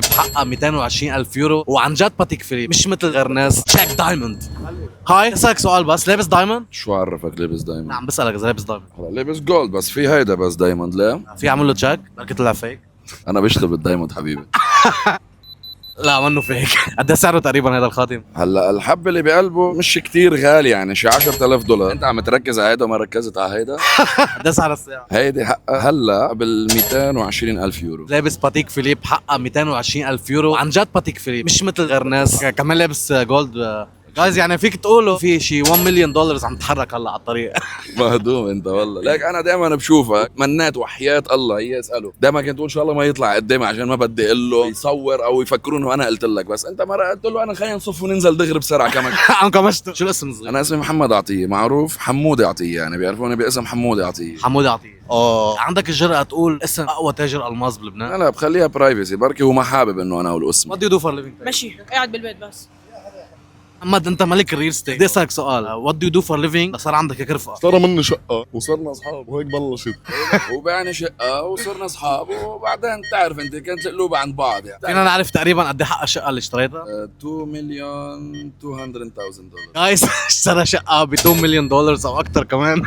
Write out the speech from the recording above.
بحقها 220 ألف يورو وعن جد باتيك فيليب مش مثل غير ناس تشيك دايموند. هاي اسألك سؤال بس، لابس دايموند؟ شو عرفك لابس دايموند؟ نعم بسألك إذا لابس دايموند. هلا لابس جولد بس في هيدا بس دايموند لا. في عمل له تشيك؟ بركي طلع فيك؟ انا بشتغل بالدايموند حبيبي. لا منه فيك. قد سعره تقريبا هذا الخاتم؟ هلا الحب اللي بقلبه مش كتير غالي يعني شي $10,000. انت عم تركز على هيدا وما ركزت على هيدا. قد سعر الساعة؟ هيدي حقها هلا بال 220 ألف يورو. لابس باتيك فيليب حقها 220 ألف يورو وعن جد باتيك فيليب مش مثل غير ناس كمان لابس جولد. جايز يعني فيك تقولوا في شي $1 مليون عم تتحرك هلا على الطريق. مهدوم انت والله. ليك انا دائما بشوفك منات وحياة الله هي اساله دائما كنت تقول ان شاء الله ما يطلع قدامي عشان ما بدي اقول له يصور او يفكروا انه انا قلت لك، بس انت مره قلت له انا خلينا نصف وننزل دغري بسرعه كمان. عم كمشت. شو الاسم الصغير؟ انا اسمي محمد عطيه، معروف حمودي عطيه، يعني بيعرفوني باسم حمودي عطيه. حمودي عطيه. عندك الجرأة تقول اسم اقوى تاجر الماس بلبنان؟ لا بخليها برايفسي، بركي هو ما حابب انه انا اقول اسمه. What do you do for a living? ماشي قاعد بالبيت بس. محمد انت ملك الريل ستيت، بدي اسالك سؤال، وات دو يو دو فور ليفينج صار عندك هيك رفقه؟ اشترى مني شقة وصرنا أصحاب وهيك بلشت. وبعني شقه وصرنا اصحاب وبعدين تعرف انت كانت القلوب عند بعض يعني. فينا نعرف تقريبا قد ايه حق الشقه اللي اشتريتها؟ $2,200,000. جايز اشترى شقه ب $2 مليون او اكثر كمان.